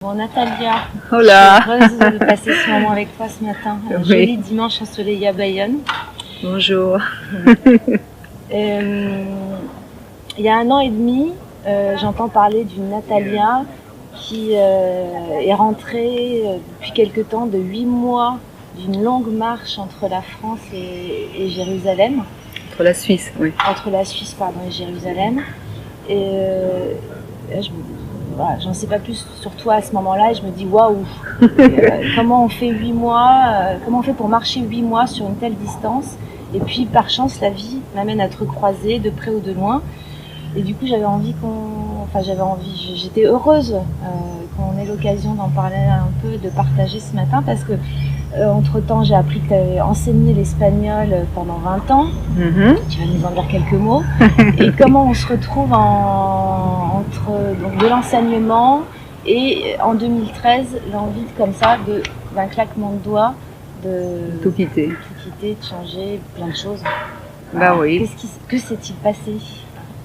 Bon, Natalia, Hola. je suis heureuse de passer ce moment avec toi ce matin. Un Oui. joli dimanche ensoleillé à Bayonne. Bonjour. Il y a 1 an et demi, j'entends parler d'une Natalia qui est rentrée depuis quelque temps de 8 mois d'une longue marche entre la France et Jérusalem. Entre la Suisse, oui. Entre la Suisse, pardon, et Jérusalem. Et voilà, j'en sais pas plus sur toi à ce moment-là et je me dis waouh, comment on fait 8 mois, comment on fait pour marcher 8 mois sur une telle distance. Et puis par chance la vie m'amène à te recroiser de près ou de loin. Et du coup j'étais heureuse qu'on ait l'occasion d'en parler un peu, de partager ce matin parce que entre temps j'ai appris que tu avais enseigné l'espagnol pendant 20 ans. Tu vas nous en dire quelques mots. Et comment on se retrouve entre donc, de l'enseignement et en 2013 l'envie comme ça d'un claquement de doigts de Tout quitter. de changer plein de choses. Bah oui. Que s'est-il passé?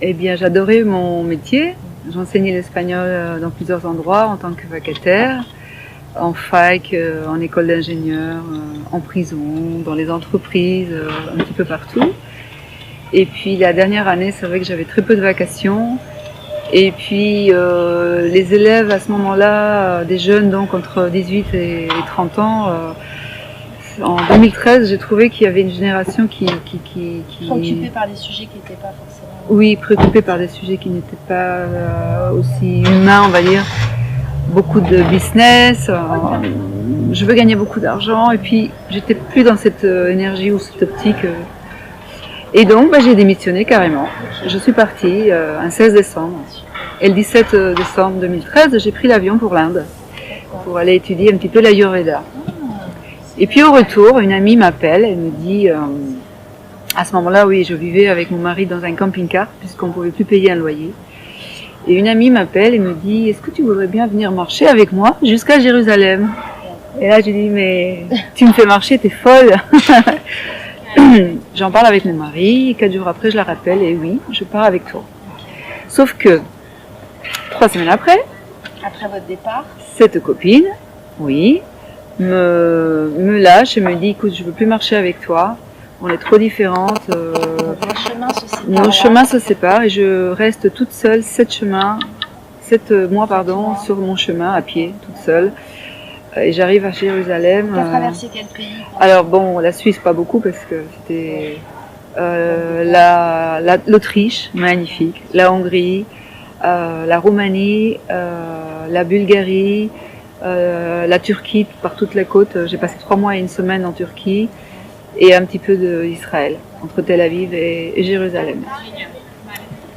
Eh bien, j'adorais mon métier. J'enseignais l'espagnol dans plusieurs endroits en tant que vacataire, en fac, en école d'ingénieur, en prison, dans les entreprises, un petit peu partout. Et puis la dernière année, c'est vrai que j'avais très peu de vacations. Et puis les élèves à ce moment-là, des jeunes donc entre 18 et 30 ans, en 2013, j'ai trouvé qu'il y avait une génération qui préoccupée par des sujets qui n'étaient pas forcément... Oui, préoccupée par des sujets qui n'étaient pas aussi humains, on va dire. Beaucoup de business, je veux gagner beaucoup d'argent et puis j'étais plus dans cette énergie ou cette optique. Et donc j'ai démissionné carrément. Je suis partie un 16 décembre. Et le 17 décembre 2013, j'ai pris l'avion pour l'Inde pour aller étudier un petit peu l'Ayurveda. Et puis au retour, une amie m'appelle et me dit, à ce moment-là, oui, je vivais avec mon mari dans un camping-car puisqu'on ne pouvait plus payer un loyer. Et une amie m'appelle et me dit, est-ce que tu voudrais bien venir marcher avec moi jusqu'à Jérusalem? Et là, j'ai dit, mais tu me fais marcher, t'es folle. J'en parle avec mon mari, 4 jours après, je la rappelle et oui, je pars avec toi. Sauf que 3 semaines après votre départ, cette copine, oui, me lâche et me dit, écoute, je veux plus marcher avec toi, on est trop différentes, nos chemins se séparent et je reste toute seule 7 mois sur mon chemin à pied, toute seule. Et j'arrive à Jérusalem. Tu as traversé quel pays? Alors bon, la Suisse pas beaucoup parce que c'était l'Autriche, magnifique, la Hongrie, la Roumanie, la Bulgarie, la Turquie par toute la côte. J'ai passé 3 mois et 1 semaine en Turquie et un petit peu d'Israël, entre Tel Aviv et Jérusalem.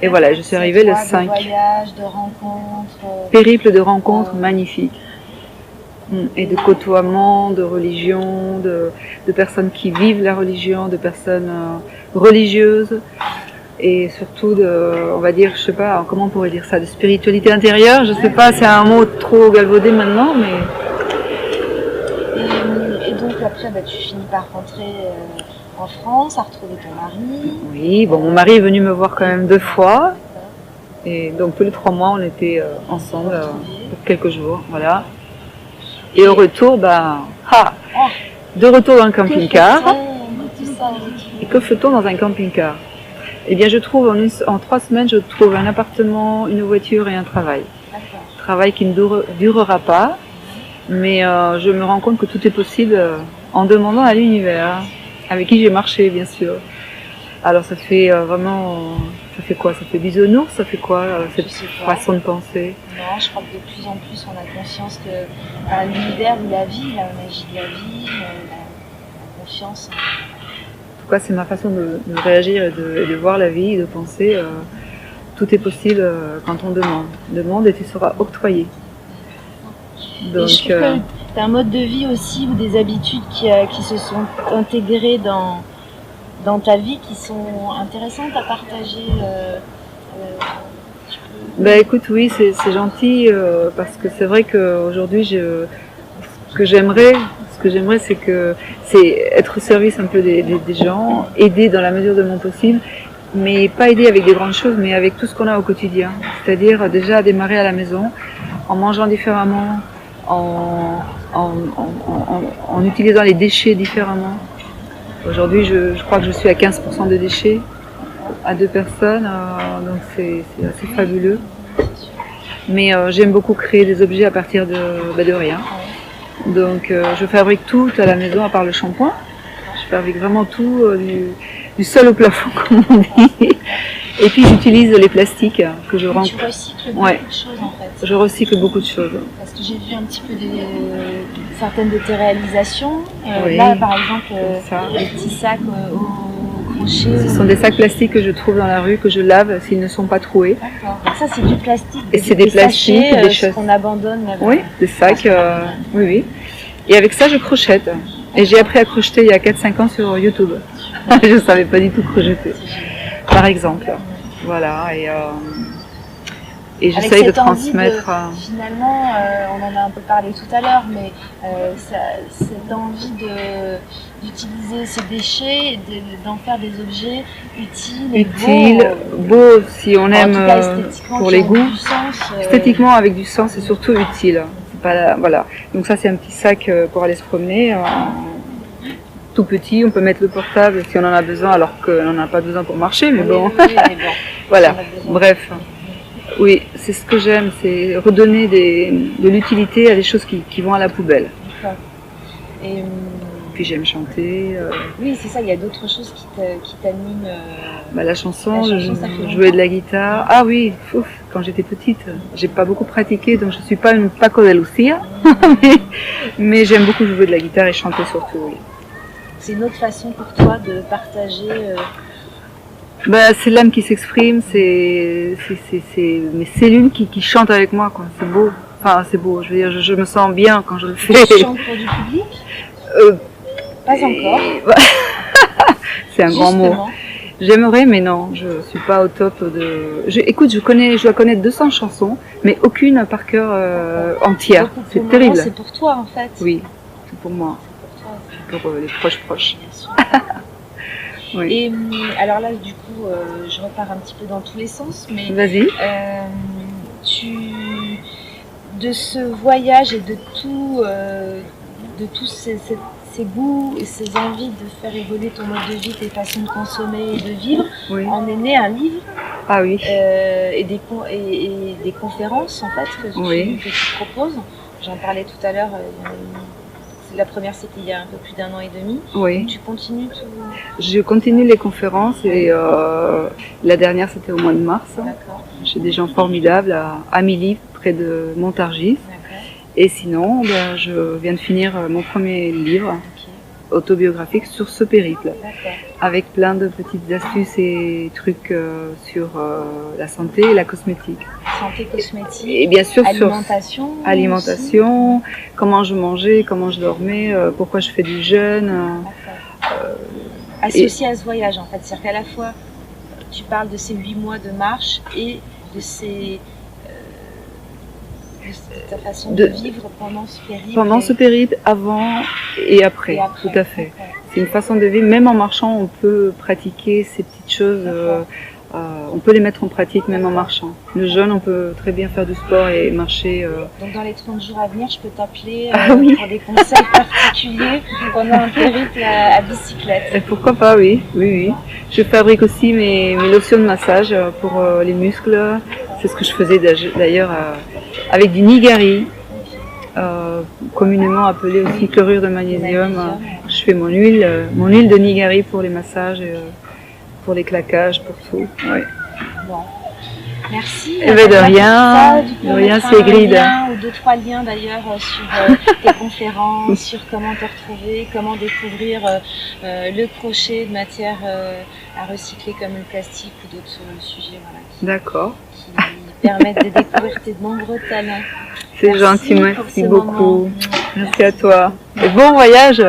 Et voilà, je suis arrivée le 5. De voyages, de rencontres. Périple de rencontres magnifiques. Et de côtoiement, de religion, de personnes qui vivent la religion, de personnes religieuses. Et surtout on va dire, je sais pas, comment on pourrait dire ça, de spiritualité intérieure, je sais pas, c'est un mot trop galvaudé maintenant, mais... Et donc après, tu finis par rentrer en France, à retrouver ton mari. Oui, bon, mon mari est venu me voir quand même 2 fois. Et donc tous les 3 mois, on était ensemble pour quelques jours, voilà. Et au retour, de retour dans le camping-car. Et que fait-on dans un camping-car? Eh bien, je trouve en 3 semaines, je trouve un appartement, une voiture et un travail. Travail qui ne durera pas, mais je me rends compte que tout est possible en demandant à l'univers, avec qui j'ai marché, bien sûr. Alors, ça fait vraiment... Ça fait quoi? Ça fait bisounours? Ça fait quoi, cette façon de penser? Non, je crois que de plus en plus, on a conscience que l'univers ou la vie, la magie de la vie, la confiance... En tout cas, c'est ma façon de réagir et de voir la vie, de penser. Tout est possible quand on demande et tu seras octroyé. Donc, et je trouve que tu as un mode de vie aussi ou des habitudes qui se sont intégrées dans ta vie qui sont intéressantes à partager. Écoute, oui, c'est gentil parce que c'est vrai qu'aujourd'hui, ce que j'aimerais, c'est être au service un peu des gens, aider dans la mesure de mon possible, mais pas aider avec des grandes choses, mais avec tout ce qu'on a au quotidien. C'est-à-dire déjà démarrer à la maison, en mangeant différemment, en utilisant les déchets différemment. Aujourd'hui, je crois que je suis à 15% de déchets à 2 personnes, donc c'est assez fabuleux. Mais j'aime beaucoup créer des objets à partir de rien. Donc je fabrique tout à la maison à part le shampoing. Je fabrique vraiment tout, du sol au plafond comme on dit. Et puis j'utilise les plastiques que je rentre. Tu recycles beaucoup de choses en fait. Je recycle beaucoup de choses. Parce que j'ai vu un petit peu certaines de tes réalisations. Oui, là par exemple, les petits sacs au crochet. Ce sont des sacs plastiques que je trouve dans la rue, que je lave s'ils ne sont pas troués. D'accord. Donc ça c'est du plastique. Et c'est des plastiques, sachets, des choses qu'on abandonne. Oui, des sacs. Oui, oui. Et avec ça je crochette. Et j'ai appris à crocheter il y a 4-5 ans sur YouTube. Je ne savais pas du tout crocheter. Par exemple, voilà, et j'essaye de transmettre. Finalement, on en a un peu parlé tout à l'heure, mais cette envie d'utiliser ces déchets, d'en faire des objets utiles, beaux si on aime pour les goûts. Esthétiquement avec du sens, c'est surtout utile. Pas, voilà. Donc ça c'est un petit sac pour aller se promener. Tout petit, on peut mettre le portable si on en a besoin, alors qu'on n'en a pas besoin pour marcher, mais bon. Voilà, bref. Oui, c'est ce que j'aime, c'est redonner de l'utilité à des choses qui vont à la poubelle. D'accord. Et puis j'aime chanter. Oui, c'est ça, il y a d'autres choses qui t'animent. La chanson, jouer de la guitare. Ah oui, quand j'étais petite, j'ai pas beaucoup pratiqué, donc je suis pas une Paco de Lucia, mais j'aime beaucoup jouer de la guitare et chanter surtout, oui. C'est une autre façon pour toi de partager c'est l'âme qui s'exprime, c'est mes cellules qui chantent avec moi, quoi. C'est beau. Enfin, c'est beau, je veux dire, je me sens bien quand je le fais. Tu chantes pour du public Pas encore. C'est un grand mot. J'aimerais, mais non, je suis pas au top de... Écoute, je dois connaître 200 chansons, mais aucune par cœur entière. C'est terrible. C'est pour toi, en fait. Oui, c'est pour moi. Pour les proches. Oui. Et alors là, du coup, je repars un petit peu dans tous les sens, mais vas-y. De ce voyage et de tous ces goûts et ces envies de faire évoluer ton mode de vie, tes façons de consommer et de vivre, en est né un livre. Ah oui. Et des conférences en fait que tu proposes. J'en parlais tout à l'heure. La première, c'était il y a un peu plus d'1 an et demi. Oui. Donc, tu continues tout... Je continue les conférences et la dernière, c'était au mois de mars. D'accord. J'ai des gens formidables à Amélie, près de Montargis. D'accord. Et sinon, je viens de finir mon premier livre autobiographique sur ce périple. D'accord. Avec plein de petites astuces et trucs sur la santé et la cosmétique. Santé, cosmétique, et bien sûr alimentation, comment je mangeais, comment je dormais, pourquoi je fais du jeûne. Associé à ce voyage en fait, c'est-à-dire qu'à la fois tu parles de ces 8 mois de marche et de ta façon de vivre pendant ce périple. Pendant ce périple, avant et après, tout à fait. C'est une façon de vivre, même en marchant, on peut pratiquer ces petites choses. On peut les mettre en pratique même en marchant. Le jeûne, on peut très bien faire du sport et marcher. Donc dans les 30 jours à venir, je peux t'appeler pour des conseils particuliers pendant un périple à bicyclette. Et pourquoi pas, oui. Je fabrique aussi mes lotions de massage pour les muscles. C'est ce que je faisais d'ailleurs avec du nigari, communément appelé aussi chlorure de magnésium. Je fais mon huile de nigari pour les massages. Pour les claquages, pour tout. Oui. Bon. Merci. De rien, c'est Grid. Ou 2-3 liens d'ailleurs sur tes conférences, sur comment te retrouver, comment découvrir le crochet de matière à recycler comme le plastique ou d'autres sujets D'accord. Qui permettent de découvrir tes nombreux talents. C'est gentil, merci beaucoup. Merci à toi. Et bon voyage.